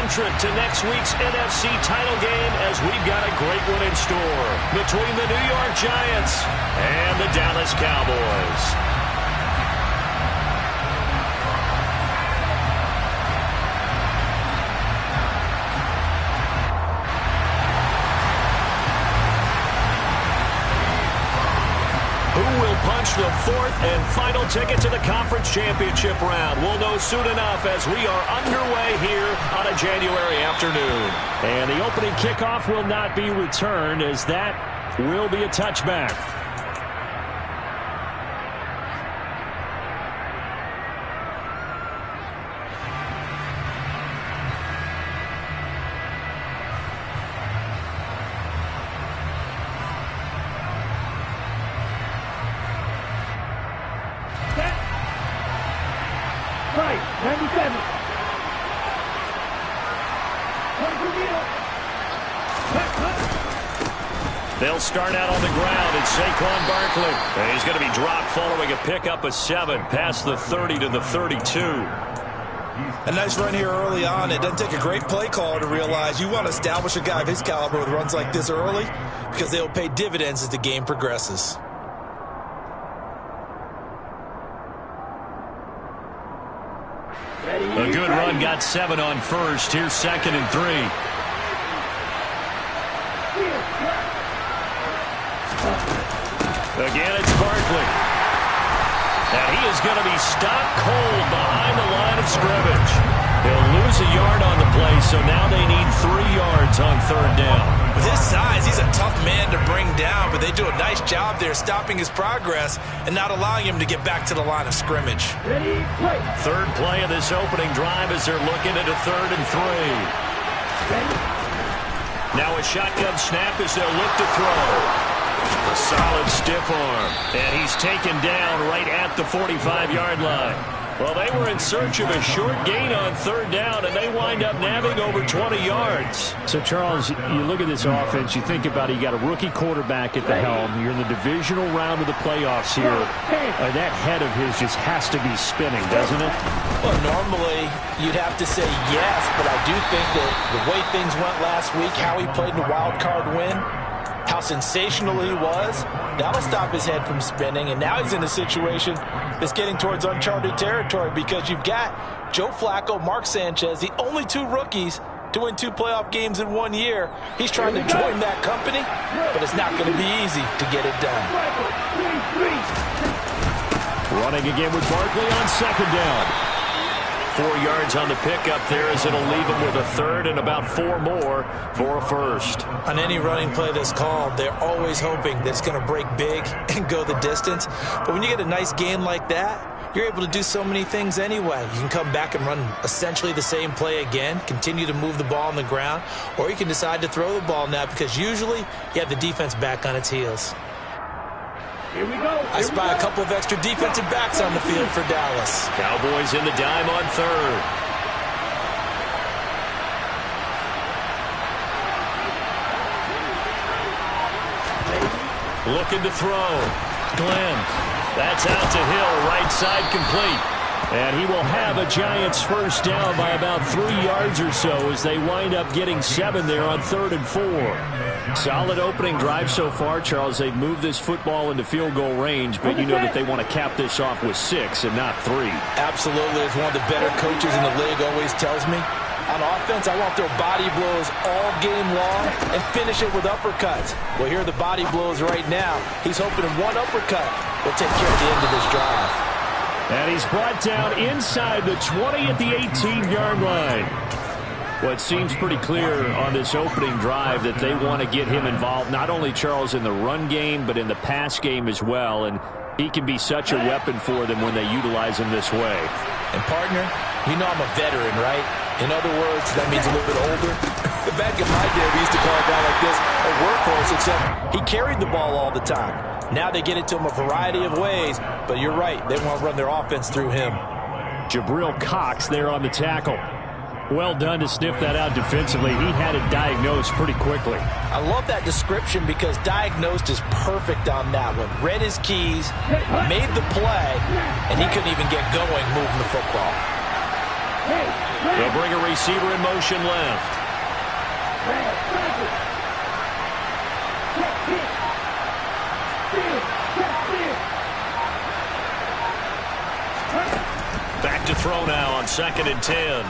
road trip to next week's NFC title game as we've got a great one in store between the New York Giants and the Dallas Cowboys. Punch the fourth and final ticket to the conference championship round. We'll know soon enough as we are underway here on a January afternoon. And the opening kickoff will not be returned as that will be a touchback. They'll start out on the ground, and Saquon Barkley. And he's going to be dropped following a pickup of 7 past the 30 to the 32. A nice run here early on. It doesn't take a great play caller to realize you want to establish a guy of his caliber with runs like this early because they'll pay dividends as the game progresses. A good run, got 7 on first. Here's 2nd and 3. Again, it's Barkley. And he is going to be stopped cold behind the line of scrimmage. He'll lose a yard on the play, so now they need 3 yards on 3rd down. With his size, he's a tough man to bring down, but they do a nice job there stopping his progress and not allowing him to get back to the line of scrimmage. Third play of this opening drive as they're looking at a 3rd and 3. Now a shotgun snap as they'll look to throw. A solid stiff arm. And he's taken down right at the 45-yard line. Well, they were in search of a short gain on 3rd down, and they wind up nabbing over 20 yards. So, Charles, you look at this offense, you think about it, you got a rookie quarterback at the helm. You're in the divisional round of the playoffs here. That head of his just has to be spinning, doesn't it? Well, normally you'd have to say yes, but I do think that the way things went last week, how he played in the wild card win, how sensational he was, that'll stop his head from spinning, and now he's in a situation that's getting towards uncharted territory because you've got Joe Flacco, Mark Sanchez, the only 2 rookies to win 2 playoff games in 1 year. He's trying to join that company, but it's not going to be easy to get it done. Running again with Barkley on 2nd down. 4 yards on the pickup there as it'll leave him with a 3rd and about 4 more for a 1st. On any running play that's called, they're always hoping that it's going to break big and go the distance. But when you get a nice gain like that, you're able to do so many things anyway. You can come back and run essentially the same play again, continue to move the ball on the ground, or you can decide to throw the ball now because usually you have the defense back on its heels. I spy a couple of extra defensive backs on the field for Dallas. Cowboys in the dime on 3rd. Looking to throw. Glenn. That's out to Hill. Right side complete. And he will have a Giants 1st down by about 3 yards or so as they wind up getting 7 there on 3rd and 4. Solid opening drive so far, Charles. They've moved this football into field goal range, but you know that they want to cap this off with 6 and not 3. Absolutely. As one of the better coaches in the league always tells me, on offense, I want their body blows all game long and finish it with uppercuts. Well, here are the body blows right now. He's hoping in one uppercut will take care of the end of this drive. And he's brought down inside the 20 at the 18-yard line. Well, it seems pretty clear on this opening drive that they want to get him involved, not only, Charles, in the run game, but in the pass game as well. And he can be such a weapon for them when they utilize him this way. And, partner, you know I'm a veteran, right? In other words, that means a little bit older. Back in my day, we used to call a guy like this a workhorse, except he carried the ball all the time. Now they get it to him a variety of ways, but you're right. They want to run their offense through him. Jabril Cox there on the tackle. Well done to sniff that out defensively. He had it diagnosed pretty quickly. I love that description because diagnosed is perfect on that one. Read his keys, made the play, and he couldn't even get going moving the football. They'll bring a receiver in motion left. Back to throw now on 2nd and 10.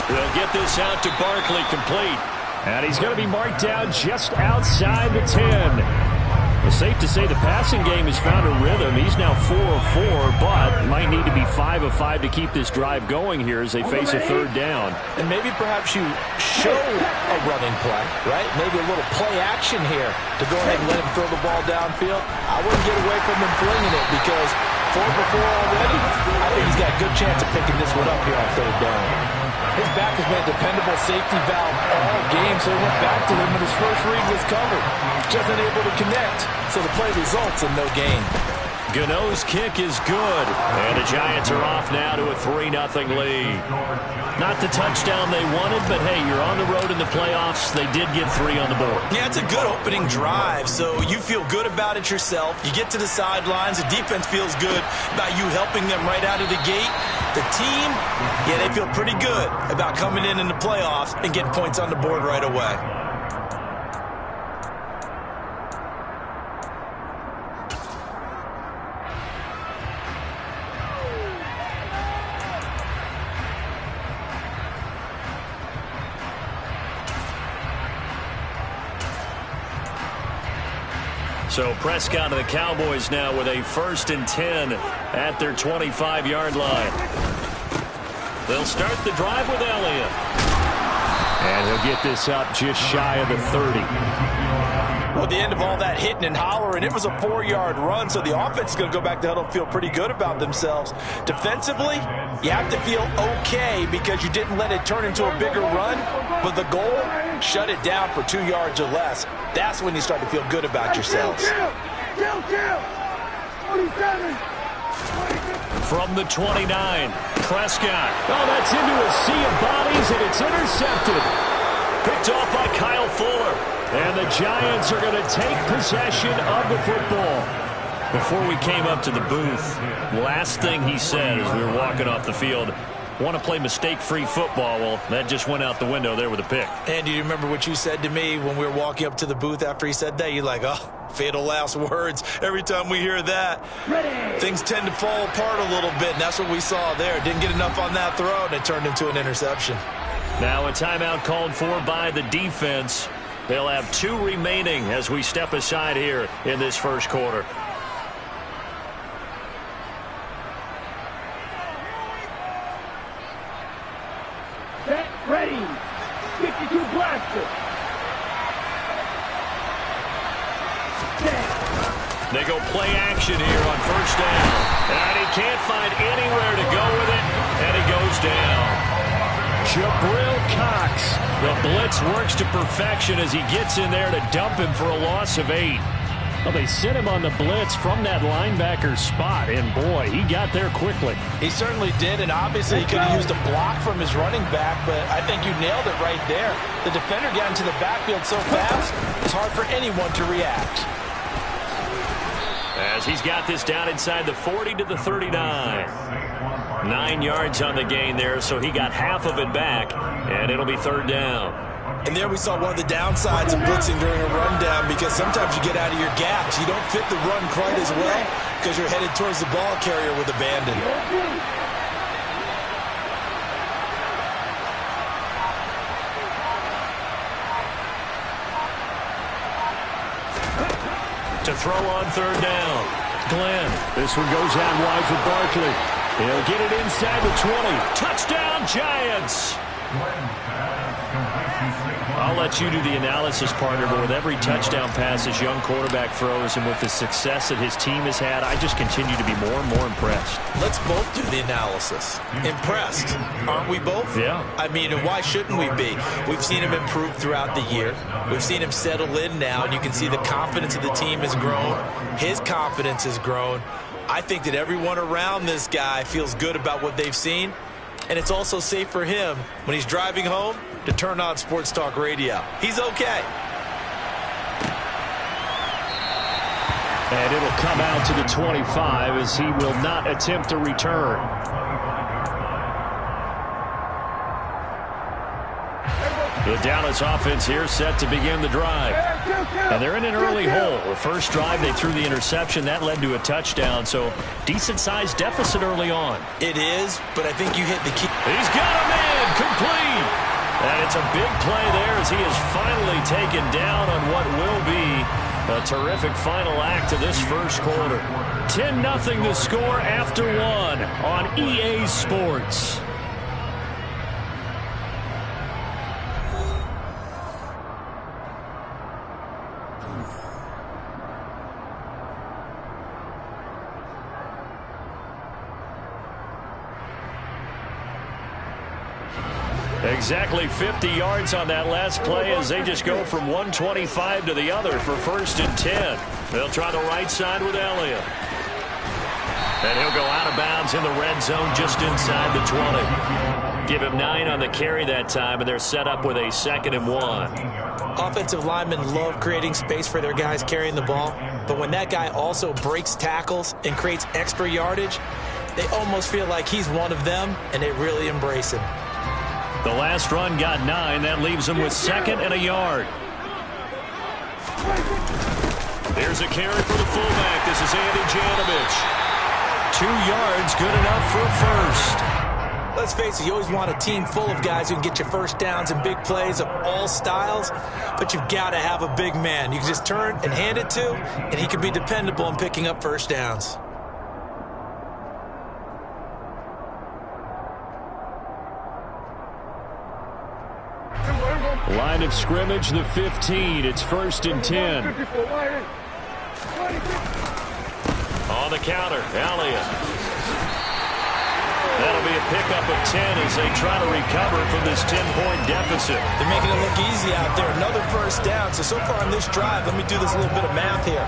They'll get this out to Barkley, complete. And he's going to be marked down just outside the 10. It's safe to say the passing game has found a rhythm. He's now 4 of 4, but might need to be 5 of 5 to keep this drive going here as they face a 3rd down. And maybe perhaps you show a running play, right? Maybe a little play action here to go ahead and let him throw the ball downfield. I wouldn't get away from him flinging it because 4 for 4 already. I think he's got a good chance of picking this one up here on 3rd down. His back has been a dependable safety valve all game, so he went back to him when his first read was covered. Just unable to connect, so the play results in no gain. Gano's kick is good, and the Giants are off now to a 3-0 lead. Not the touchdown they wanted, but hey, you're on the road in the playoffs. They did get 3 on the board. Yeah, it's a good opening drive, so you feel good about it yourself. You get to the sidelines. The defense feels good about you helping them right out of the gate. The team, yeah, they feel pretty good about coming in the playoffs and getting points on the board right away. So Prescott and the Cowboys now with a 1st and 10 at their 25-yard line. They'll start the drive with Elliott. And he'll get this up just shy of the 30. Well, at the end of all that hitting and hollering, it was a 4-yard run, so the offense is going to go back to huddle and feel pretty good about themselves. Defensively, you have to feel okay because you didn't let it turn into a bigger run, but the goal, shut it down for 2 yards or less. That's when you start to feel good about yourselves. From the 29, Prescott. Oh, that's into a sea of bodies, and it's intercepted. Picked off by Kyle Fuller. And the Giants are going to take possession of the football. Before we came up to the booth, last thing he said as we were walking off the field, want to play mistake-free football. Well, that just went out the window there with a pick. And do you remember what you said to me when we were walking up to the booth after he said that? You're like, oh, fatal last words. Every time we hear that, things tend to fall apart a little bit, and that's what we saw there. Didn't get enough on that throw, and it turned into an interception. Now a timeout called for by the defense. They'll have 2 remaining as we step aside here in this first quarter. Set, ready. 52 blaster. They go play action here on 1st down. And he can't find anywhere to go with it, and he goes down. Jabril Cox. The blitz works to perfection as he gets in there to dump him for a loss of 8. Well, they sent him on the blitz from that linebacker spot, and boy, he got there quickly. He certainly did, and obviously he could have used a block from his running back, but I think you nailed it right there. The defender got into the backfield so fast, it's hard for anyone to react. As he's got this down inside the 40 to the 39. 9 yards on the gain there, so he got half of it back, and it'll be 3rd down. And there we saw one of the downsides of blitzing during a rundown, because sometimes you get out of your gaps. You don't fit the run quite as well because you're headed towards the ball carrier with abandon. To throw on 3rd down. Glenn. This one goes out wide for Barkley. He'll get it inside the 20. Touchdown, Giants! I'll let you do the analysis, partner, but with every touchdown pass this young quarterback throws and with the success that his team has had, I just continue to be more and more impressed. Let's both do the analysis. Impressed, aren't we both? Yeah. I mean, and why shouldn't we be? We've seen him improve throughout the year. We've seen him settle in now, and you can see the confidence of the team has grown. His confidence has grown. I think that everyone around this guy feels good about what they've seen, and it's also safe for him when he's driving home to turn on Sports Talk Radio. He's okay. And it'll come out to the 25 as he will not attempt to return. The Dallas offense here set to begin the drive. And they're in an early hole. The first drive, they threw the interception. That led to a touchdown, so decent-sized deficit early on. It is, but I think you hit the key. He's got a man, complete. And it's a big play there as he is finally taken down on what will be a terrific final act of this first quarter. 10-0 the score after one on EA Sports. Exactly 50 yards on that last play as they just go from 125 to the other for 1st and 10. They'll try the right side with Elliott. And he'll go out of bounds in the red zone just inside the 20. Give him 9 on the carry that time, and they're set up with a 2nd and 1. Offensive linemen love creating space for their guys carrying the ball, but when that guy also breaks tackles and creates extra yardage, they almost feel like he's one of them, and they really embrace him. The last run got 9. That leaves him with 2nd and a yard. There's a carry for the fullback. This is Andy Janovich. 2 yards, good enough for a first. Let's face it, you always want a team full of guys who can get you first downs and big plays of all styles, but you've got to have a big man you can just turn and hand it to, and he can be dependable in picking up first downs. Line of scrimmage, the 15. It's 1st and 10. On the counter, Elliott. That'll be a pickup of 10 as they try to recover from this 10-point deficit. They're making it look easy out there. Another first down. So far on this drive, let me do this little bit of math here.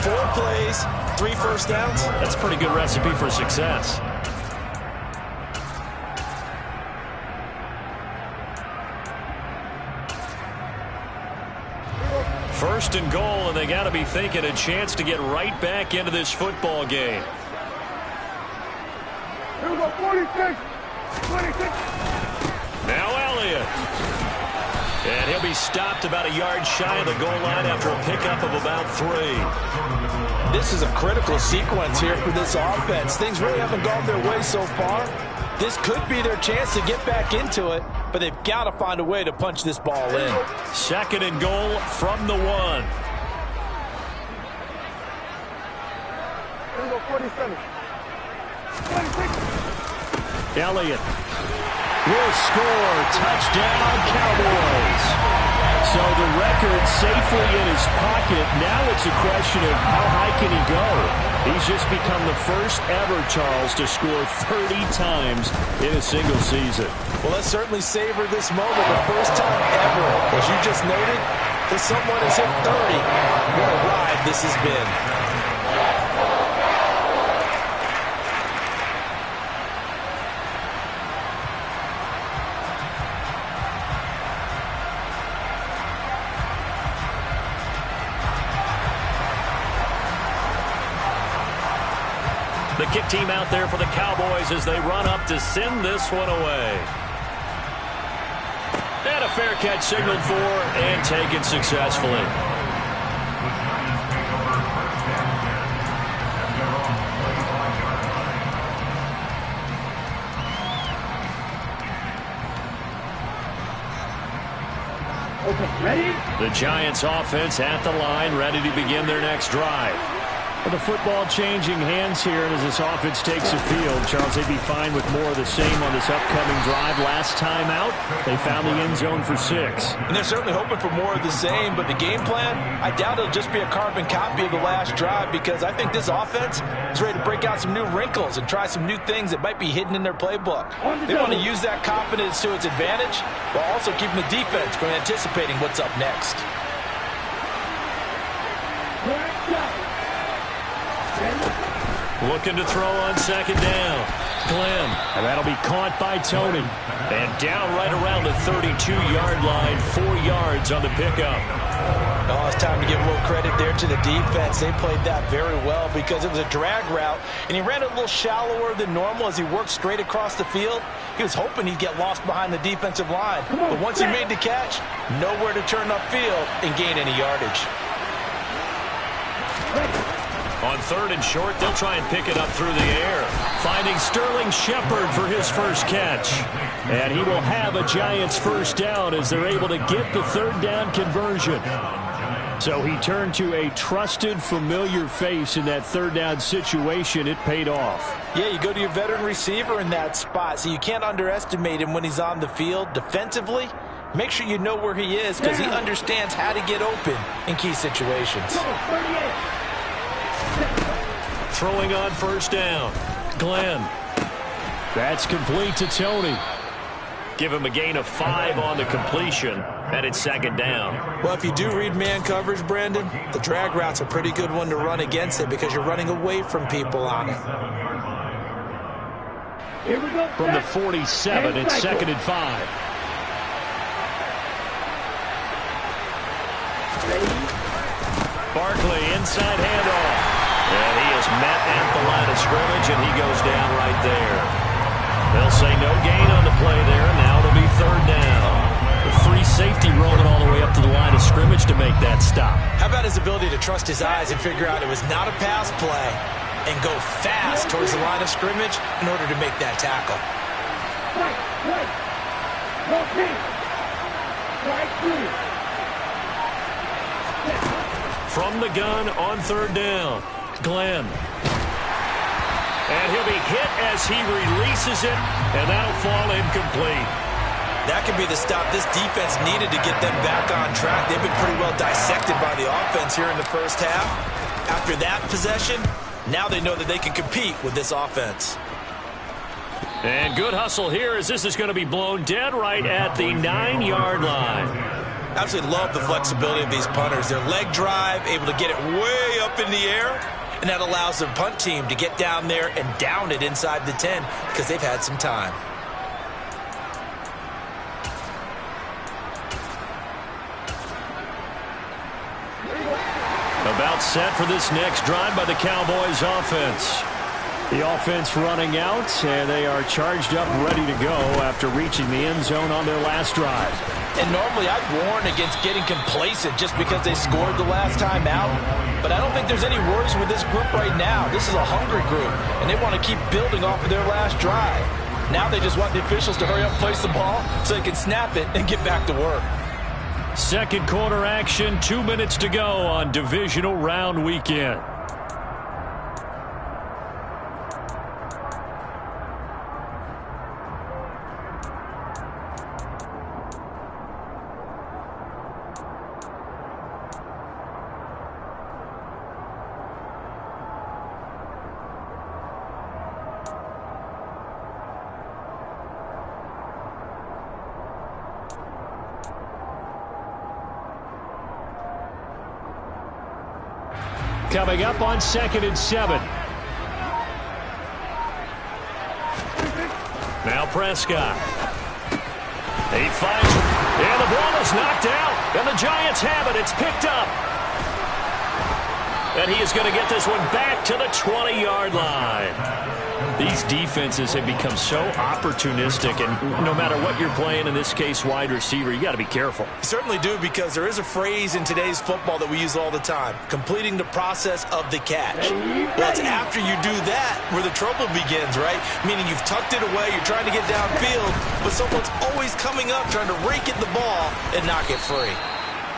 4 plays, 3 first downs. That's a pretty good recipe for success. First and goal, and they got to be thinking a chance to get right back into this football game. Here we go, 46. Now Elliott. And he'll be stopped about a yard shy of the goal line after a pickup of about 3. This is a critical sequence here for this offense. Things really haven't gone their way so far. This could be their chance to get back into it, but they've got to find a way to punch this ball in. 2nd and goal from the 1. Here we go, 47. 26. Elliott will score. Touchdown, Cowboys. So the record safely in his pocket. Now it's a question of how high can he go? He's just become the first ever, Charles, to score 30 times in a single season. Well, let's certainly savor this moment. The first time ever, as you just noted, that someone has hit 30. What a ride this has been. The kick team out there for the Cowboys as they run up to send this one away. And a fair catch signaled for and taken successfully. Okay, ready? The Giants offense at the line, ready to begin their next drive. Well, the football changing hands here, and as this offense takes the field, Charles, they'd be fine with more of the same on this upcoming drive. Last time out, they found the end zone for 6. And they're certainly hoping for more of the same, but the game plan, I doubt it'll just be a carbon copy of the last drive, because I think this offense is ready to break out some new wrinkles and try some new things that might be hidden in their playbook. They want to use that confidence to its advantage, while also keeping the defense from anticipating what's up next. Looking to throw on 2nd down. Glenn. And that'll be caught by Tony. And down right around the 32-yard line, 4 yards on the pickup. Oh, it's time to give a little credit there to the defense. They played that very well because it was a drag route, and he ran it a little shallower than normal as he worked straight across the field. He was hoping he'd get lost behind the defensive line. But once he made the catch, nowhere to turn upfield and gain any yardage. On 3rd and short, they'll try and pick it up through the air. Finding Sterling Shepard for his first catch. And he will have a Giants first down as they're able to get the 3rd down conversion. So he turned to a trusted, familiar face in that 3rd down situation. It paid off. Yeah, you go to your veteran receiver in that spot, so you can't underestimate him when he's on the field. Defensively, make sure you know where he is because he understands how to get open in key situations. Throwing on first down. Glenn. That's complete to Tony. Give him a gain of 5 on the completion, and it's 2nd down. Well, if you do read man coverage, Brandon, the drag route's a pretty good one to run against it because you're running away from people on it. Here we go. From the 47, it's 2nd and 5. Barkley, inside handoff. And he is met at the line of scrimmage, and he goes down right there. They'll say no gain on the play there. Now it'll be 3rd down. The free safety rolling all the way up to the line of scrimmage to make that stop. How about his ability to trust his eyes and figure out it was not a pass play and go fast towards the line of scrimmage in order to make that tackle? From the gun on 3rd down, Glenn. And he'll be hit as he releases it, and that'll fall incomplete. That could be the stop this defense needed to get them back on track. They've been pretty well dissected by the offense here in the first half. After that possession, now they know that they can compete with this offense. And good hustle here as this is going to be blown dead right at the 9-yard line. Absolutely love the flexibility of these punters. Their leg drive, able to get it way up in the air, and that allows the punt team to get down there and down it inside the 10 because they've had some time. About set for this next drive by the Cowboys offense. The offense running out, and they are charged up, ready to go after reaching the end zone on their last drive. And normally I'd warn against getting complacent just because they scored the last time out. But I don't think there's any worries with this group right now. This is a hungry group, and they want to keep building off of their last drive. Now they just want the officials to hurry up and place the ball so they can snap it and get back to work. Second quarter action, 2 minutes to go on divisional round weekend. Coming up on 2nd and 7. Now Prescott. He finds, and the ball is knocked out, and the Giants have it. It's picked up. And he is going to get this one back to the 20-yard line. These defenses have become so opportunistic, and no matter what you're playing, in this case wide receiver, you got to be careful. You certainly do, because there is a phrase in today's football that we use all the time: completing the process of the catch. Well, it's after you do that where the trouble begins, right? Meaning you've tucked it away, you're trying to get downfield, but someone's always coming up trying to rake at the ball and knock it free.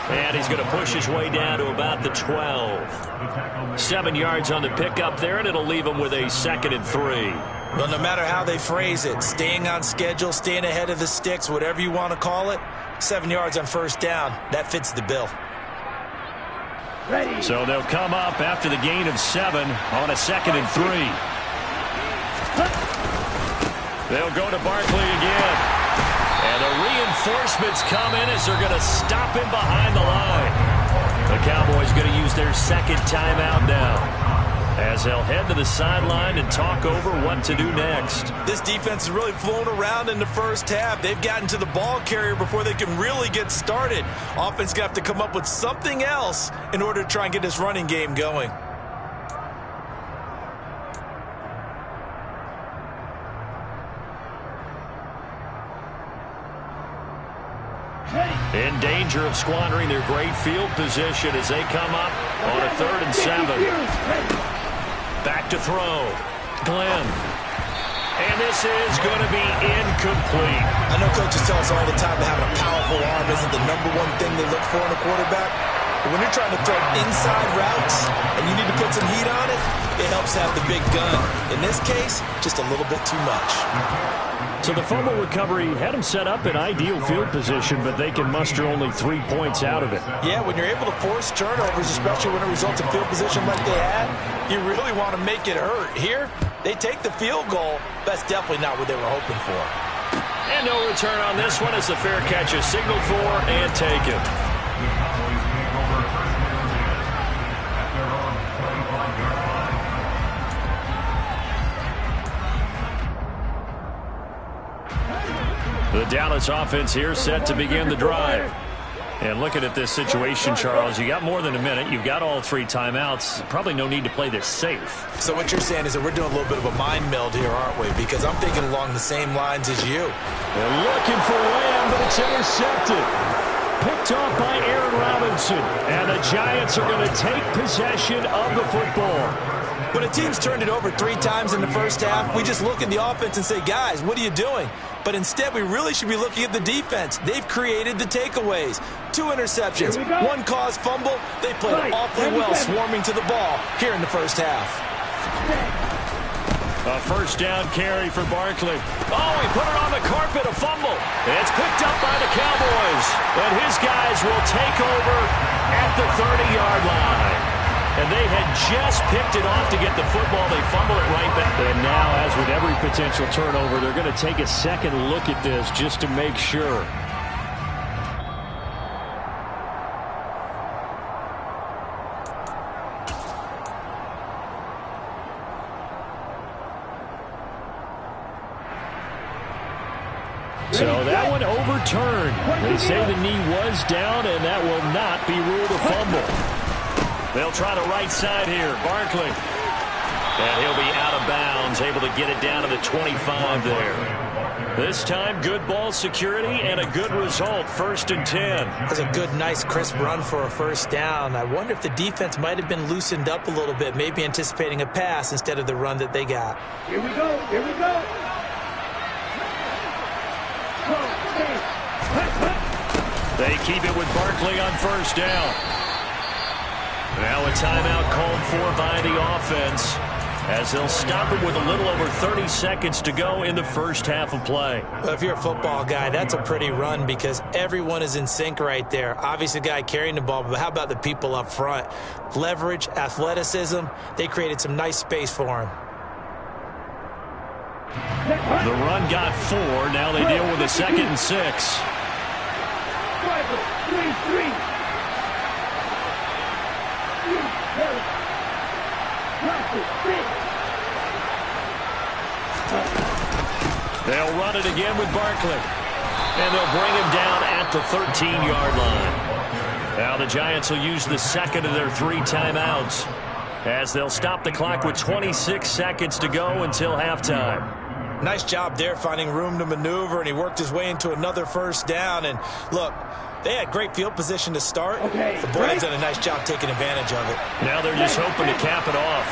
And he's going to push his way down to about the 12. 7 yards on the pickup there, and it'll leave him with a 2nd and 3. Well, no matter how they phrase it, staying on schedule, staying ahead of the sticks, whatever you want to call it, 7 yards on first down, that fits the bill. Ready. So they'll come up after the gain of 7 on a 2nd and 3. They'll go to Barkley again. And the reinforcements come in as they're going to stop him behind the line. The Cowboys going to use their second timeout now. as they'll head to the sideline and talk over what to do next. This defense is really flown around in the first half. They've gotten to the ball carrier before they can really get started. Offense going to have to come up with something else in order to try and get this running game going. In danger of squandering their great field position as they come up on a 3rd and 7. Back to throw. Glenn. And this is going to be incomplete. I know coaches tell us all the time that having a powerful arm isn't the #1 thing they look for in a quarterback. But when you're trying to throw inside routes and you need to put some heat on it, it helps have the big gun. In this case, just a little bit too much. So the fumble recovery had them set up in ideal field position, but they can muster only 3 points out of it. Yeah, when you're able to force turnovers, especially when it results in field position like they had, you really want to make it hurt. Here, they take the field goal. That's definitely not what they were hoping for. And no return on this one as the fair catch is signaled for and taken. The Dallas offense here set to begin the drive. And looking at this situation, Charles, you got more than a minute. You've got all 3 timeouts. Probably no need to play this safe. So what you're saying is that we're doing a little bit of a mind meld here, aren't we? Because I'm thinking along the same lines as you. They're looking for Lamb, but it's intercepted. Picked off by Aaron Robinson. And the Giants are going to take possession of the football. When a team's turned it over 3 times in the first half, we just look at the offense and say, guys, what are you doing? But instead, we really should be looking at the defense. They've created the takeaways. 2 interceptions, 1 caused fumble. They played awfully well swarming to the ball here in the first half. A first down carry for Barkley. Oh, he put it on the carpet, a fumble. It's picked up by the Cowboys. And his guys will take over at the 30-yard line. And they had just picked it off to get the football. They fumble it right back. And now, as with every potential turnover, they're going to take a second look at this just to make sure. So that one overturned. They say the knee was down, and that will not be ruled a fumble. They'll try the right side here. Barkley. And he'll be out of bounds, able to get it down to the 25 there. This time, good ball security and a good result, 1st and 10. That's a good, nice, crisp run for a first down. I wonder if the defense might have been loosened up a little bit, maybe anticipating a pass instead of the run that they got. Here we go. Here we go. They keep it with Barkley on first down. Now a timeout called for by the offense as they'll stop it with a little over 30 seconds to go in the first half of play. Well, if you're a football guy, that's a pretty run because everyone is in sync right there. Obviously, the guy carrying the ball, but how about the people up front? Leverage, athleticism, they created some nice space for him. The run got 4. Now they deal with a 2nd and 6. 3. They'll run it again with Barkley. And they'll bring him down at the 13-yard line. Now the Giants will use the 2nd of their 3 timeouts as they'll stop the clock with 26 seconds to go until halftime. Nice job there finding room to maneuver, and he worked his way into another first down. And look, they had great field position to start. The boys done a nice job taking advantage of it. Now they're just hoping to cap it off.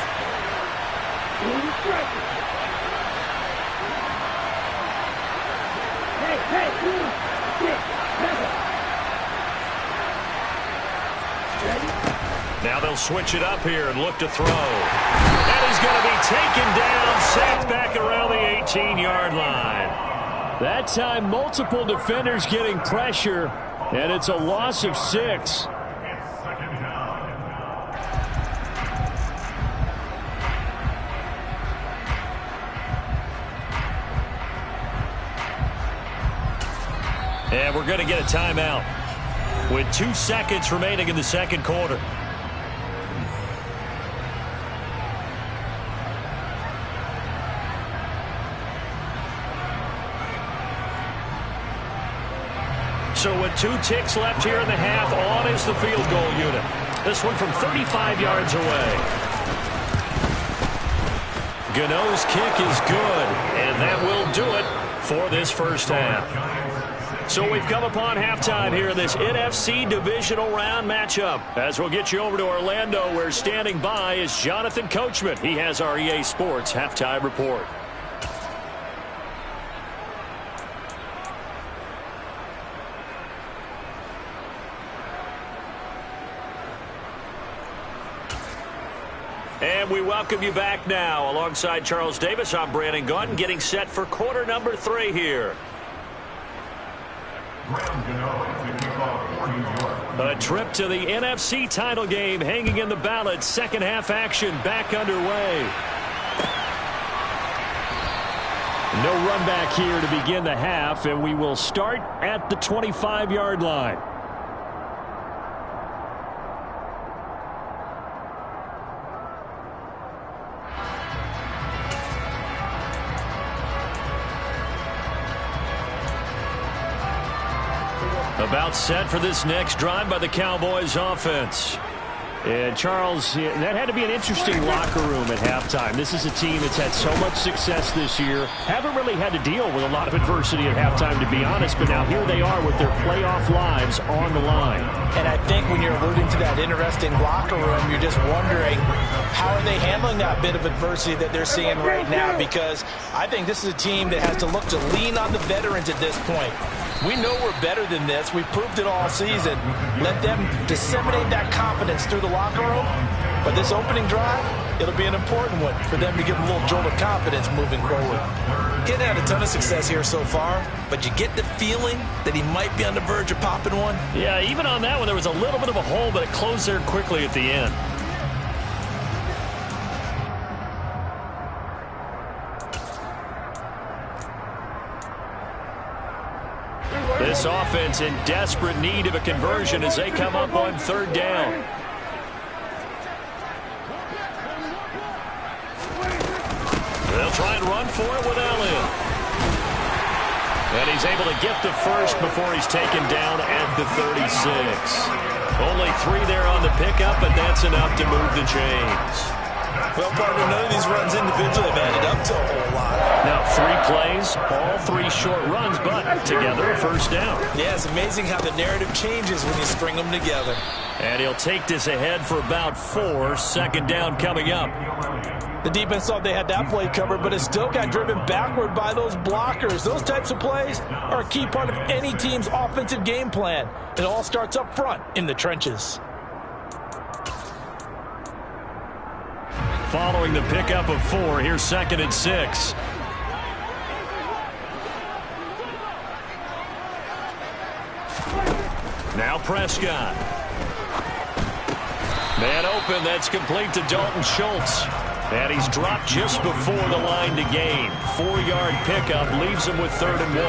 Now they'll switch it up here and look to throw. And he's going to be taken down, sacked back around the 18-yard line. That time, multiple defenders getting pressure, and it's a loss of 6. And we're going to get a timeout with 2 seconds remaining in the second quarter. So with 2 ticks left here in the half, on is the field goal unit. This one from 35 yards away. Gano's kick is good, and that will do it for this first half. So we've come upon halftime here in this NFC divisional round matchup. As we'll get you over to Orlando, where standing by is Jonathan Coachman. He has our EA Sports halftime report. And we welcome you back now. Alongside Charles Davis, I'm Brandon Gaudin, getting set for quarter number 3 here. A trip to the NFC title game hanging in the balance. Second half action back underway. No run back here to begin the half, and we will start at the 25-yard line. About set for this next drive by the Cowboys offense. And Charles, that had to be an interesting locker room at halftime. This is a team that's had so much success this year. Haven't really had to deal with a lot of adversity at halftime, to be honest. But now here they are with their playoff lives on the line. And I think when you're alluding to that interesting locker room, you're just wondering, how are they handling that bit of adversity that they're seeing right now? Because I think this is a team that has to look to lean on the veterans at this point. We know we're better than this. We've proved it all season. Let them disseminate that confidence through the locker room. But this opening drive, it'll be an important one for them to give a little jolt of confidence moving forward. He had a ton of success here so far, but you get the feeling that he might be on the verge of popping one. Yeah, even on that one, there was a little bit of a hole, but it closed there quickly at the end. This offense in desperate need of a conversion as they come up on third down. They'll try and run for it with Elliott. And he's able to get the first before he's taken down at the 36. Only 3 there on the pickup, but that's enough to move the chains. Well, partner, none of these runs individually have added up to a whole lot. Now 3 plays, all 3 short runs, but together a first down. Yeah, it's amazing how the narrative changes when you string them together. And he'll take this ahead for about 4. Second down coming up. The defense thought they had that play covered, but it still got driven backward by those blockers. Those types of plays are a key part of any team's offensive game plan. It all starts up front in the trenches. Following the pickup of 4, here's 2nd and 6. Now Prescott. Man open, that's complete to Dalton Schultz. And he's dropped just before the line to gain. 4-yard pickup leaves him with 3rd and 1.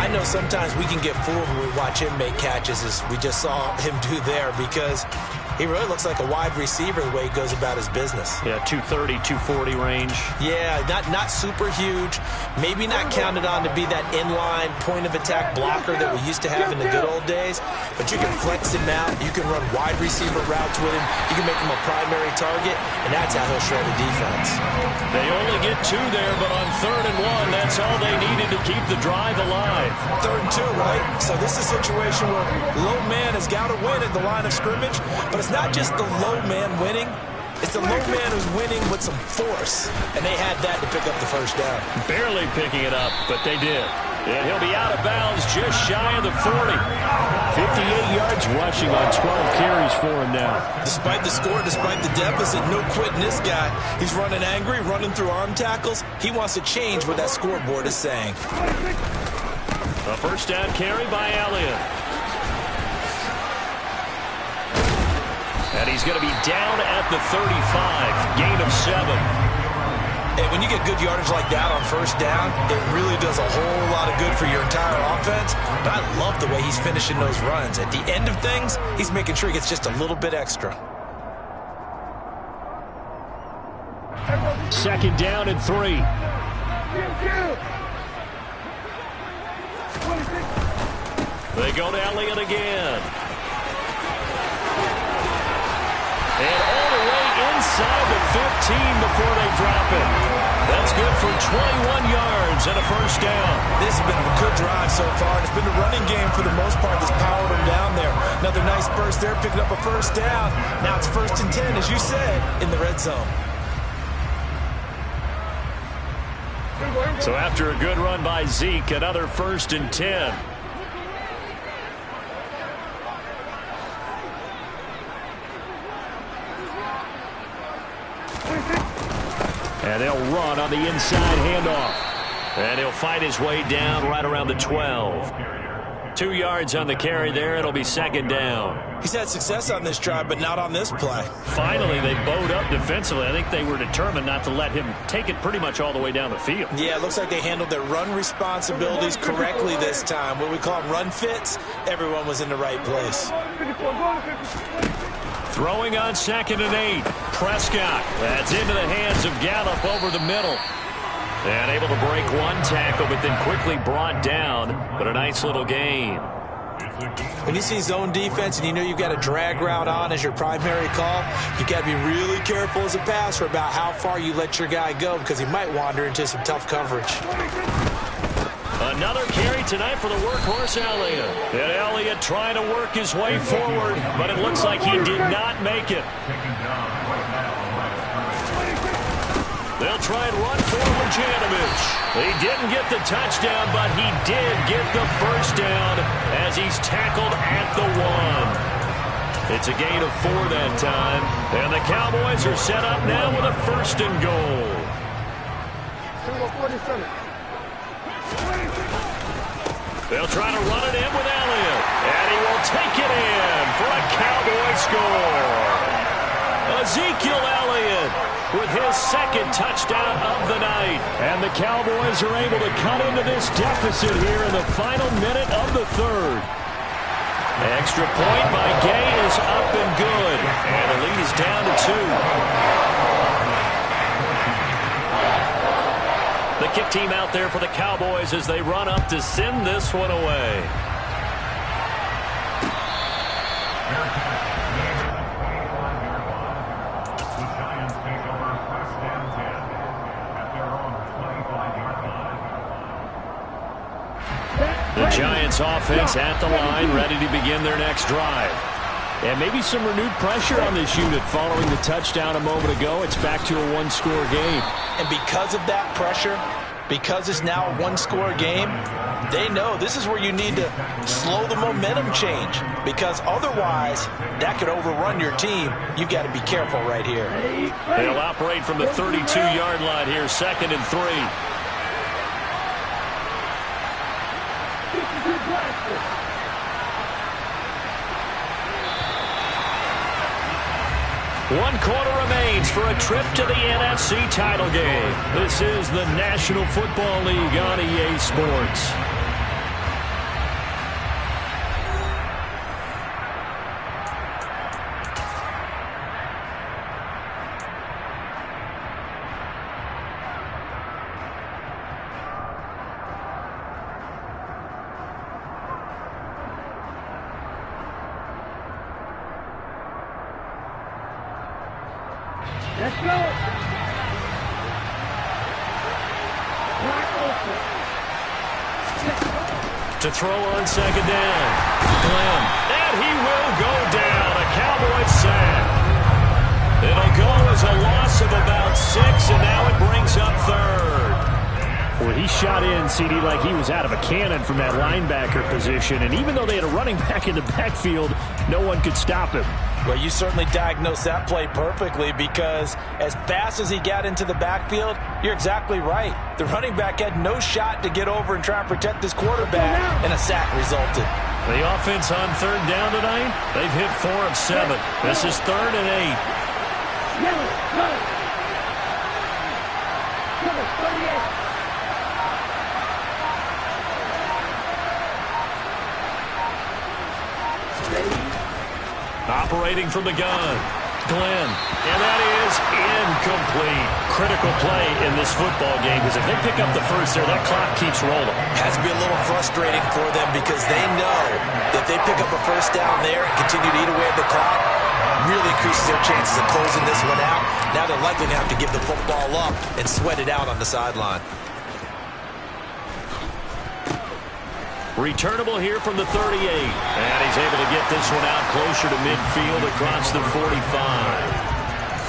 I know sometimes we can get fooled when we watch him make catches, as we just saw him do there, because he really looks like a wide receiver the way he goes about his business. Yeah, 230, 240 range. Yeah, not super huge. Maybe not counted on to be that inline point-of-attack blocker that we used to have in the good old days. But you can flex him out. You can run wide receiver routes with him. You can make him a primary target, and that's how he'll shred the defense. They only get 2 there, but on 3rd and 1, that's all they needed to keep the drive alive. 3rd and 2, right? So this is a situation where low man has got to win at the line of scrimmage, but it's not just the low man winning. It's the low man who's winning with some force, and they had that to pick up the first down. Barely picking it up, but they did. And he'll be out of bounds just shy of the 40. 58 yards rushing on 12 carries for him now. Despite the score, despite the deficit, no quitting this guy. He's running angry, running through arm tackles. He wants to change what that scoreboard is saying. A first down carry by Elliott. And he's going to be down at the 35. Gain of 7. And when you get good yardage like that on first down, it really does a whole lot of good for your entire offense. But I love the way he's finishing those runs. At the end of things, he's making sure he gets just a little bit extra. 2nd down and 3. They go to Elliott again. And all the way inside the 15 before they drop it. That's good for 21 yards and a first down. This has been a good drive so far. It's been the running game for the most part that's powered them down there. Another nice burst there, picking up a first down. Now it's 1st and 10, as you said, in the red zone. So after a good run by Zeke, another 1st and 10. And they'll run on the inside handoff. And he'll fight his way down right around the 12. 2 yards on the carry there. It'll be 2nd down. He's had success on this drive, but not on this play. Finally, they bowed up defensively. I think they were determined not to let him take it pretty much all the way down the field. Yeah, it looks like they handled their run responsibilities correctly this time. What we call run fits, everyone was in the right place. Throwing on 2nd and 8. Prescott. That's into the hands of Gallup over the middle. And able to break one tackle, but then quickly brought down. But a nice little gain. When you see zone defense and you know you've got a drag route on as your primary call, you've got to be really careful as a passer about how far you let your guy go because he might wander into some tough coverage. Another carry tonight for the workhorse Elliott. And Elliott trying to work his way forward, but it looks like he did not make it. They'll try and run for Lujanovich. He didn't get the touchdown, but he did get the first down as he's tackled at the 1. It's a gain of 4 that time. And the Cowboys are set up now with a 1st and goal. They'll try to run it in with Elliott. And he will take it in for a Cowboy score. Ezekiel Elliott with his 2nd touchdown of the night. And the Cowboys are able to cut into this deficit here in the final minute of the 3rd. Extra point by Gay is up and good. And the lead is down to 2. The kick team out there for the Cowboys as they run up to send this one away. The Giants offense at the line, ready to begin their next drive. And maybe some renewed pressure on this unit following the touchdown a moment ago. It's back to a 1-score game. And because of that pressure, because it's now a 1-score game, they know this is where you need to slow the momentum change. Because otherwise, that could overrun your team. You've got to be careful right here. They'll operate from the 32-yard line here, 2nd and 3. One quarter remains for a trip to the NFC title game. This is the National Football League on EA Sports. Let's go. To throw on 2nd down. Glenn. And he will go down. A Cowboys sack. It'll go as a loss of about 6, and now it brings up 3rd. Well, he shot in, CD, like he was out of a cannon from that linebacker position. And even though they had a running back in the backfield, no one could stop him. Well, you certainly diagnosed that play perfectly because as fast as he got into the backfield, you're exactly right. The running back had no shot to get over and try and protect his quarterback, and a sack resulted. The offense on 3rd down tonight, they've hit 4 of 7. This is 3rd and 8. Operating from the gun. Glenn. And that is incomplete. Critical play in this football game, because if they pick up the first there, that clock keeps rolling. Has to be a little frustrating for them because they know that if they pick up a first down there and continue to eat away at the clock, really increases their chances of closing this one out. Now they're likely to have to give the football up and sweat it out on the sideline. Returnable here from the 38. And he's able to get this one out closer to midfield across the 45.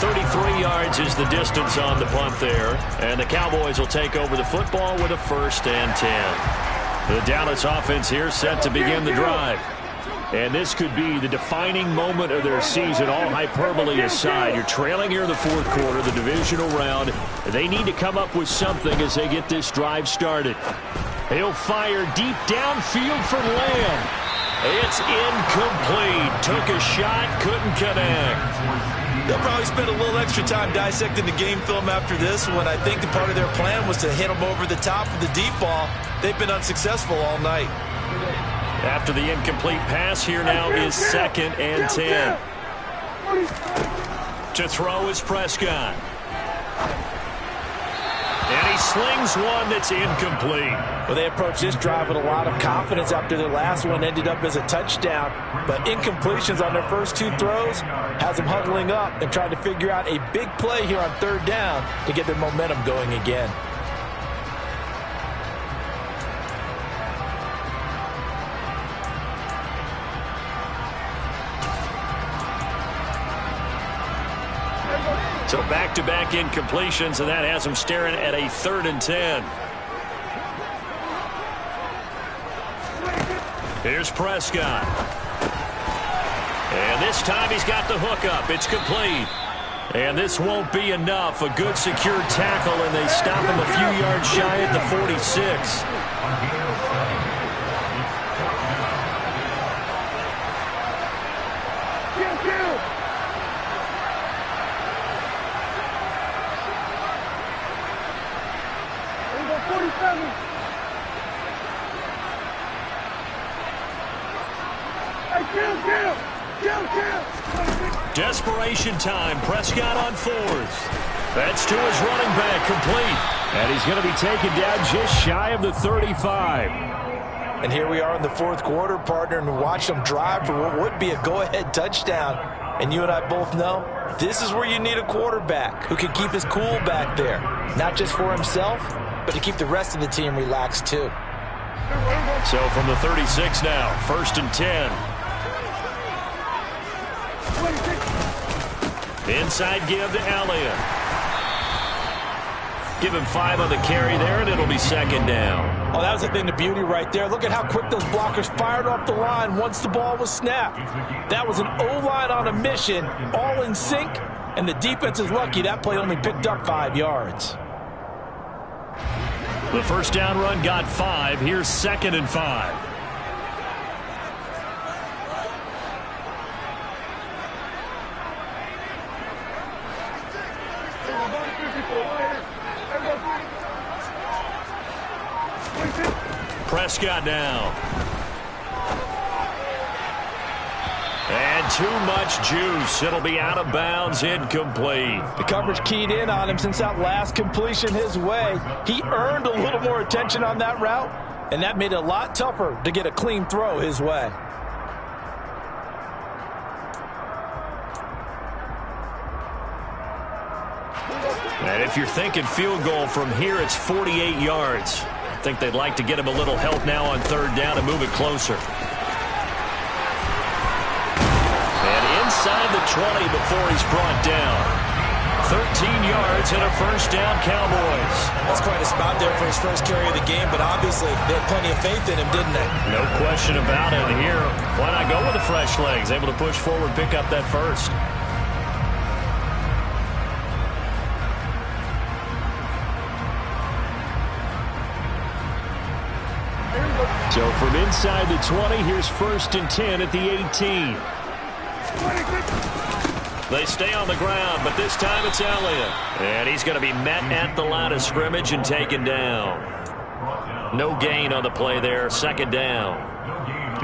33 yards is the distance on the punt there. And the Cowboys will take over the football with a 1st and 10. The Dallas offense here set to begin the drive. And this could be the defining moment of their season, all hyperbole aside. You're trailing here in the 4th quarter, the divisional round. They need to come up with something as they get this drive started. He'll fire deep downfield for Lamb. It's incomplete. Took a shot, couldn't connect. They'll probably spend a little extra time dissecting the game film after this one. I think the part of their plan was to hit them over the top of the deep ball. They've been unsuccessful all night. After the incomplete pass, here now is 2nd and 10. To throw is Prescott. And he slings one that's incomplete. Well, they approached this drive with a lot of confidence after their last one ended up as a touchdown. But incompletions on their first 2 throws has them huddling up and trying to figure out a big play here on 3rd down to get their momentum going again. So back-to-back incompletions, and that has them staring at a 3rd and 10. Here's Prescott. And this time he's got the hookup. It's complete. And this won't be enough. A good secure tackle, and they stop him a few yards shy at the 46. Desperation time. Prescott on 4th. That's to his running back, complete. And he's going to be taken down just shy of the 35. And here we are in the 4th quarter, partner, and watch them drive for what would be a go-ahead touchdown. And you and I both know this is where you need a quarterback who can keep his cool back there. Not just for himself, but to keep the rest of the team relaxed too. So from the 36 now, 1st and 10. Inside give to Elliott. Give him 5 on the carry there, and it'll be 2nd down. Oh, that was a thing of beauty right there. Look at how quick those blockers fired off the line once the ball was snapped. That was an O-line on a mission, all in sync, and the defense is lucky that play only picked up 5 yards. The 1st down run got 5. Here's 2nd and 5. Prescott now. And too much juice. It'll be out of bounds, incomplete. The coverage keyed in on him since that last completion his way. He earned a little more attention on that route, and that made it a lot tougher to get a clean throw his way. And if you're thinking field goal from here, it's 48 yards. I think they'd like to get him a little help now on 3rd down and move it closer. And inside the 20 before he's brought down. 13 yards and a 1st down, Cowboys. That's quite a spot there for his first carry of the game, but obviously they had plenty of faith in him, didn't they? No question about it. Here, why not go with the fresh legs? Able to push forward, pick up that 1st. So from inside the 20, here's 1st and 10 at the 18. They stay on the ground, but this time it's Elliott. And he's going to be met at the line of scrimmage and taken down. No gain on the play there, 2nd down.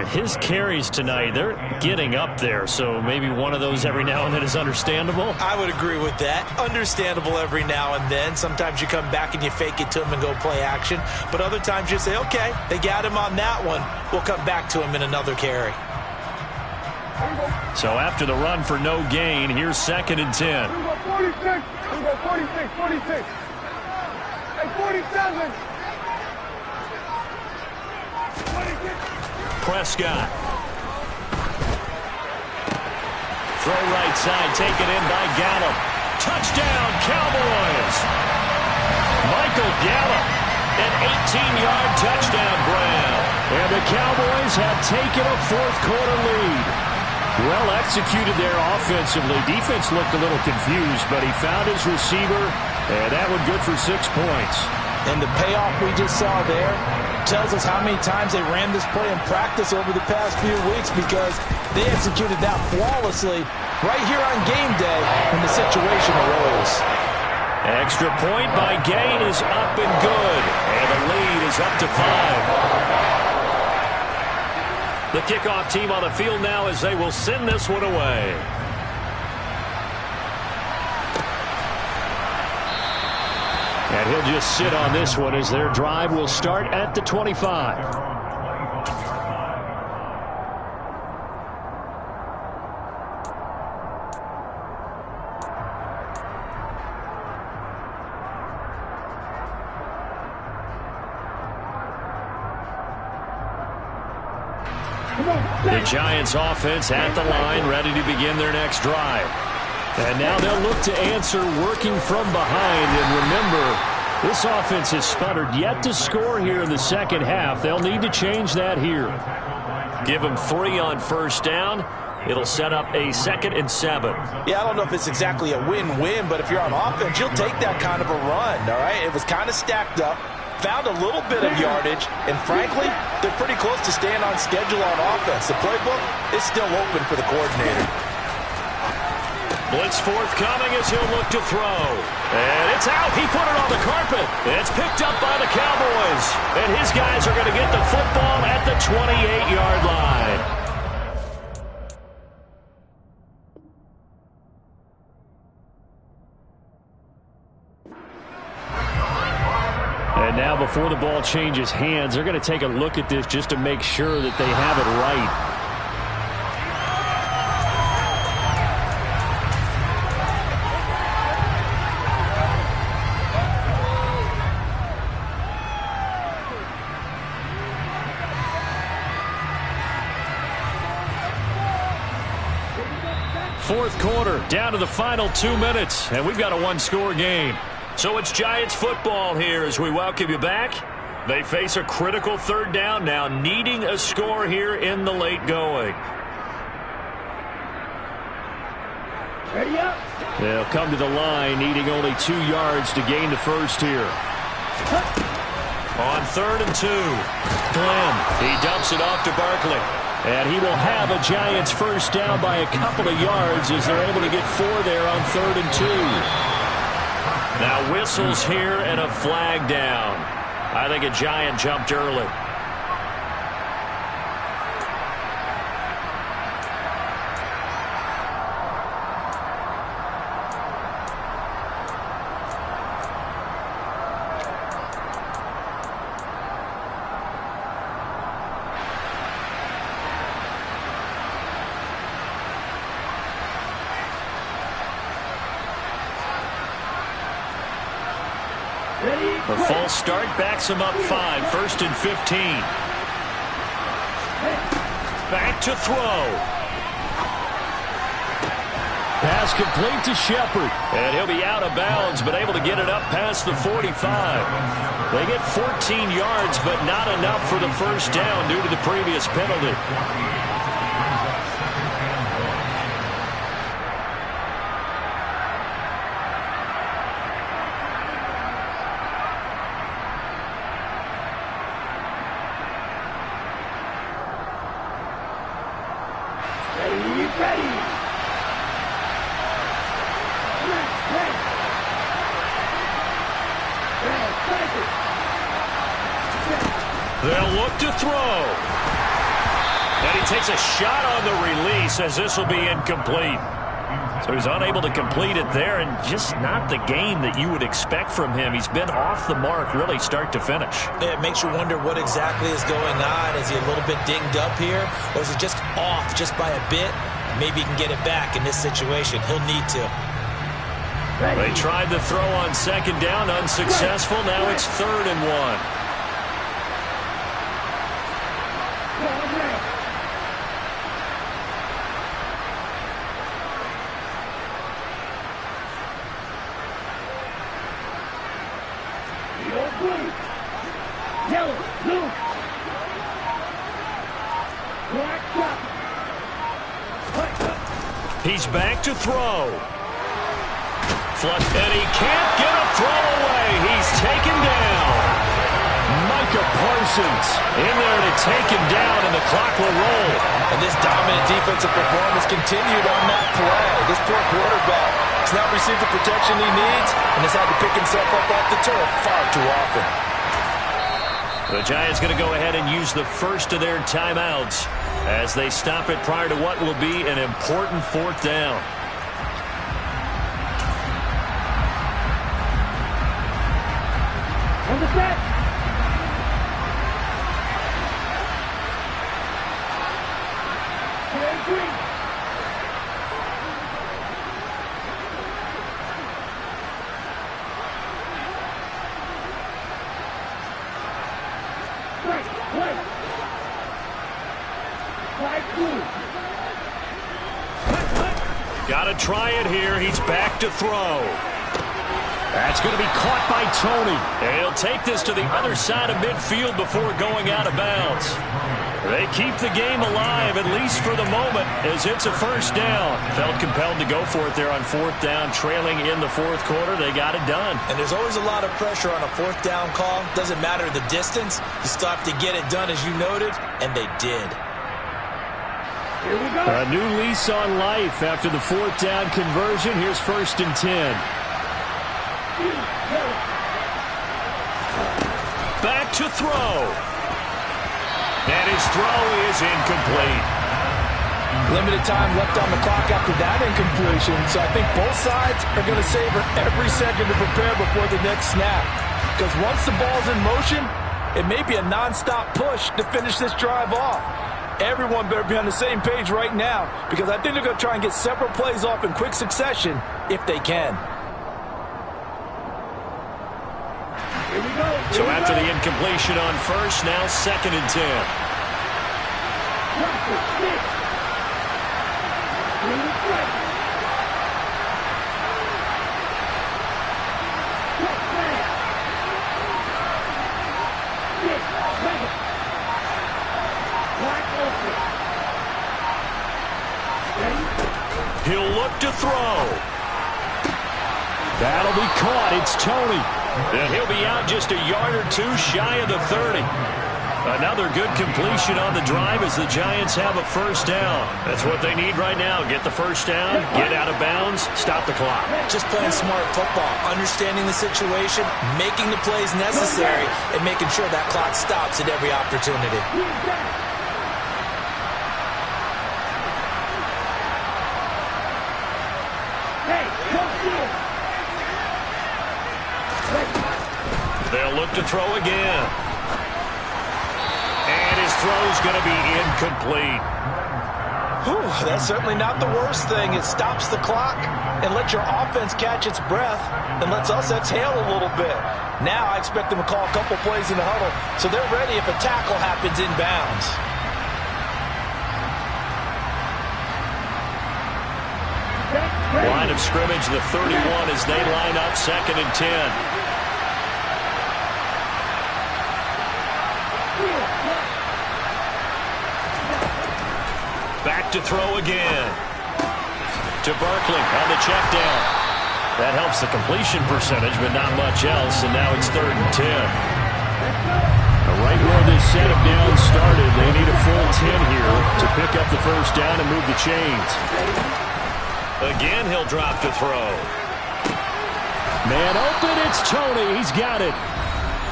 His carries tonight, they're getting up there, so maybe one of those every now and then is understandable. I would agree with that. Understandable every now and then. Sometimes you come back and you fake it to him and go play action. But other times you say, okay, they got him on that one. We'll come back to him in another carry. So after the run for no gain, here's 2nd and 10. 46. 46. Hey, 47. Prescott. Throw right side, taken in by Gallup. Touchdown, Cowboys! Michael Gallup, an 18-yard touchdown grab. And the Cowboys have taken a fourth-quarter lead. Well executed there offensively. Defense looked a little confused, but he found his receiver, and that one good for 6 points. And the payoff we just saw there tells us how many times they ran this play in practice over the past few weeks, because they executed that flawlessly right here on game day when the situation arose. Extra point by Gain is up and good, and the lead is up to 5. The kickoff team on the field now as they will send this one away. And he'll just sit on this one as their drive will start at the 25. The Giants offense at the line, ready to begin their next drive. And now they'll look to answer working from behind. And remember, this offense has sputtered yet to score here in the second half. They'll need to change that here. Give them 3 on first down. It'll set up a 2nd and 7. Yeah, I don't know if it's exactly a win-win, but if you're on offense, you'll take that kind of a run, all right? It was kind of stacked up, found a little bit of yardage, and frankly, they're pretty close to staying on schedule on offense. The playbook is still open for the coordinator. Blitz forthcoming as he'll look to throw. And it's out. He put it on the carpet. It's picked up by the Cowboys. And his guys are going to get the football at the 28-yard line. And now before the ball changes hands, they're going to take a look at this just to make sure that they have it right. Fourth quarter, down to the final 2 minutes, and we've got a 1-score game. So it's Giants football here as we welcome you back. They face a critical 3rd down now, needing a score here in the late going. Ready up. They'll come to the line, needing only 2 yards to gain the first here. On 3rd and 2, Glenn, he dumps it off to Barkley. And he will have a Giants first down by a couple of yards as they're able to get 4 there on 3rd and 2. Now whistles here and a flag down. I think a Giant jumped early. The false start backs him up 5, 1st and 15. Back to throw. Pass complete to Shepard. And he'll be out of bounds, but able to get it up past the 45. They get 14 yards, but not enough for the first down due to the previous penalty. They'll look to throw. takes a shot on the release as this will be incomplete. So he's unable to complete it there, and just not the game that you would expect from him. He's been off the mark really start to finish. Yeah, it makes you wonder what exactly is going on. Is he a little bit dinged up here, or is it just off just by a bit? Maybe he can get it back in this situation. He'll need to. They tried the throw on second down, unsuccessful. Now it's 3rd and 1. He's back to throw. Flush, and he can't get a throw away. He's taken down. Micah Parsons in there to take him down, and the clock will roll. And this dominant defensive performance continued on that play. This poor quarterback has not received the protection he needs and has had to pick himself up off the turf far too often. The Giants going to go ahead and use the first of their timeouts as they stop it prior to what will be an important 4th down. On the set. Got to try it here. He's back to throw. That's going to be caught by Tony. And he'll take this to the other side of midfield before going out of bounds. They keep the game alive, at least for the moment, as it's a 1st down. Felt compelled to go for it there on 4th down, trailing in the 4th quarter. They got it done. And there's always a lot of pressure on a 4th down call. Doesn't matter the distance. You still have to get it done, as you noted, and they did. Here we go. A new lease on life after the 4th down conversion. Here's 1st and 10. Back to throw. And his throw is incomplete. Limited time left on the clock after that incompletion, so I think both sides are going to savor every second to prepare before the next snap. Because once the ball's in motion, it may be a nonstop push to finish this drive off. Everyone better be on the same page right now, because I think they're going to try and get several plays off in quick succession if they can. Here we go. So after the incompletion on 1st, now 2nd and 10. He'll look to throw. That'll be caught. It's Tony. And he'll be out just a yard or 2 shy of the 30. Another good completion on the drive as the Giants have a 1st down. That's what they need right now. Get the 1st down, get out of bounds, stop the clock. Just playing smart football, understanding the situation, making the plays necessary, and making sure that clock stops at every opportunity. They'll look to throw again. And his throw's going to be incomplete. Whew, that's certainly not the worst thing. It stops the clock and lets your offense catch its breath and lets us exhale a little bit. Now I expect them to call a couple plays in the huddle so they're ready if a tackle happens inbounds. Line of scrimmage, the 31 as they line up 2nd and 10. Back to throw again. To Barkley on the check down. That helps the completion percentage, but not much else, and now it's 3rd and 10. Right where this set of downs started, they need a full 10 here to pick up the 1st down and move the chains. Again, he'll drop to throw. Man open, it's Tony. He's got it.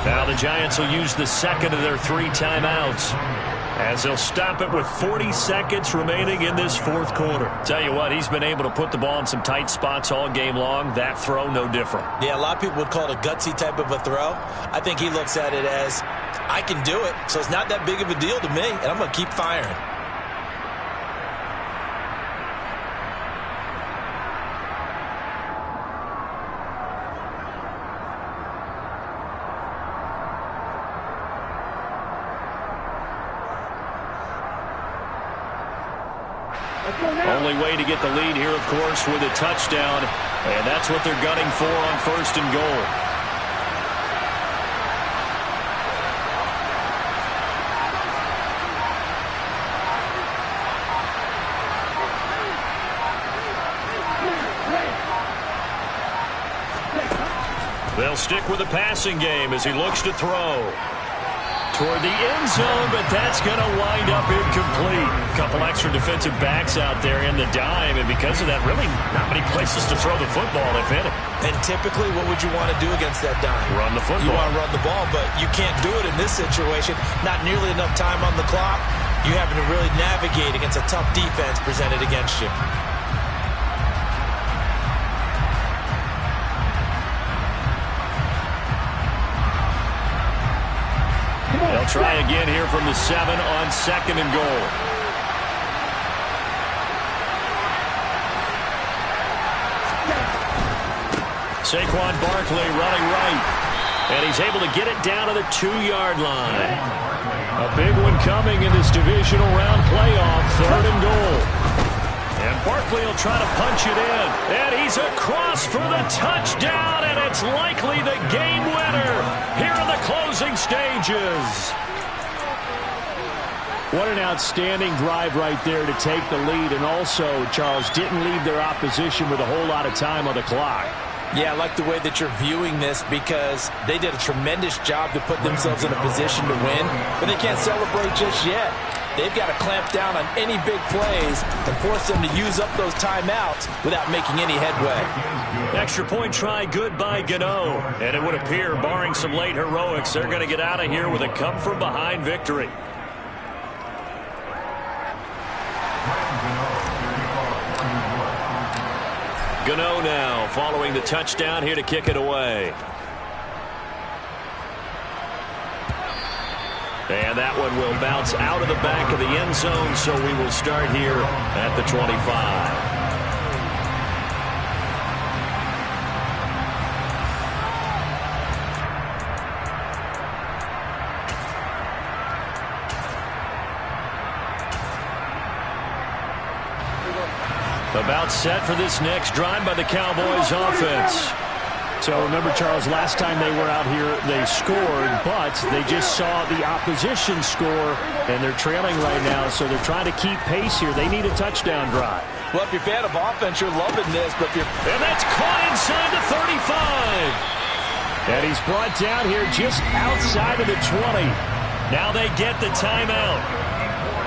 Now the Giants will use the 2nd of their 3 timeouts. As they'll stop it with 40 seconds remaining in this fourth quarter. Tell you what, he's been able to put the ball in some tight spots all game long. That throw, no different. Yeah, a lot of people would call it a gutsy type of a throw. I think he looks at it as, I can do it, so it's not that big of a deal to me, and I'm going to keep firing. Only way to get the lead here, of course, with a touchdown. And that's what they're gunning for on first and goal. They'll stick with the passing game as he looks to throw toward the end zone, but that's going to wind up incomplete. A couple extra defensive backs out there in the dime, and because of that, really not many places to throw the football, if any. And typically, what would you want to do against that dime? Run the football. You want to run the ball, but you can't do it in this situation. Not nearly enough time on the clock. You having to really navigate against a tough defense presented against you. They'll try again here from the 7 on second and goal. Saquon Barkley running right. And he's able to get it down to the 2-yard line. A big one coming in this divisional round playoff, third and goal. And Barkley will try to punch it in. And he's across for the touchdown, and it's likely the game winner here in the closing stages. What an outstanding drive right there to take the lead. And also, Charles, didn't leave their opposition with a whole lot of time on the clock. Yeah, I like the way that you're viewing this because they did a tremendous job to put themselves in a position to win, but they can't celebrate just yet. They've got to clamp down on any big plays and force them to use up those timeouts without making any headway. Extra point try good by Gano. And it would appear, barring some late heroics, they're going to get out of here with a come-from-behind victory. Gano now following the touchdown here to kick it away. And that one will bounce out of the back of the end zone, so we will start here at the 25. About set for this next drive by the Cowboys offense. So remember, Charles, last time they were out here, they scored, but they just saw the opposition score, and they're trailing right now, so they're trying to keep pace here. They need a touchdown drive. Well, if you're a fan of offense, you're loving this, but if you're... And that's caught inside the 35. And he's brought down here just outside of the 20. Now they get the timeout.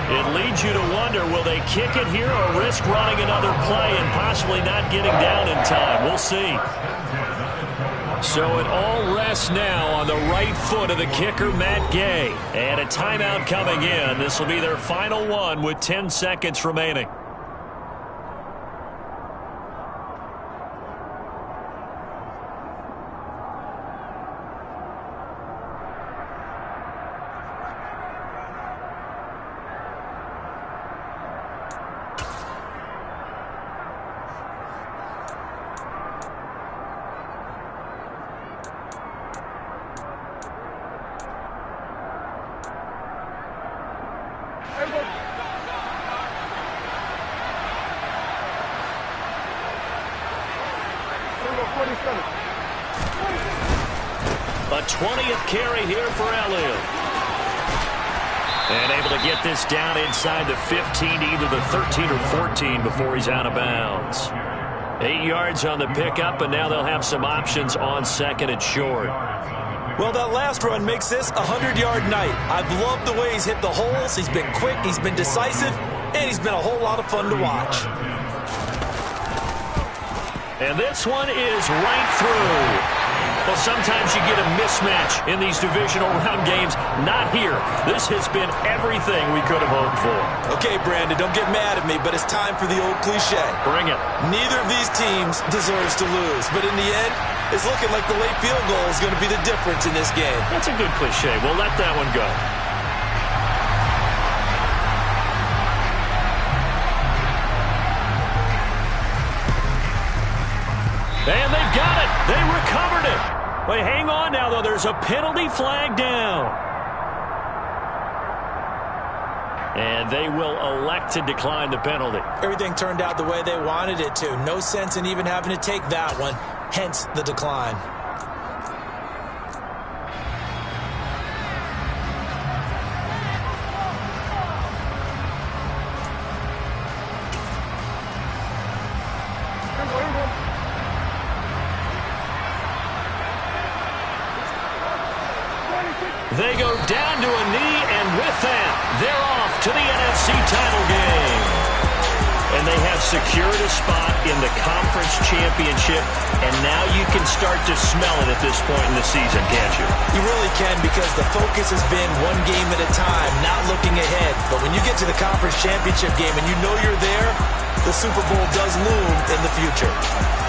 It leads you to wonder, will they kick it here or risk running another play and possibly not getting down in time? We'll see. So it all rests now on the right foot of the kicker, Matt Gay. And a timeout coming in. This will be their final one with 10 seconds remaining. A 20th carry here for Elliott. And able to get this down inside the 15, either the 13 or 14 before he's out of bounds. 8 yards on the pickup, and now they'll have some options on second and short. Well, that last run makes this a 100-yard night. I've loved the way he's hit the holes. He's been quick, he's been decisive, and he's been a whole lot of fun to watch. And this one is right through. Well, sometimes you get a mismatch in these divisional round games. Not here. This has been everything we could have hoped for. Okay, Brandon, don't get mad at me, but it's time for the old cliche. Bring it. Neither of these teams deserves to lose, but in the end, it's looking like the late field goal is going to be the difference in this game. That's a good cliche. We'll let that one go. And they've got it. They recovered it. Wait, hang on now, though. There's a penalty flag down. And they will elect to decline the penalty. Everything turned out the way they wanted it to. No sense in even having to take that one, hence the decline. They go down to a knee, and with that, they're off to the NFC title game. And they have secured a spot in the conference championship, and now you can start to smell it at this point in the season, can't you? You really can, because the focus has been one game at a time, not looking ahead. But when you get to the conference championship game and you know you're there, the Super Bowl does loom in the future.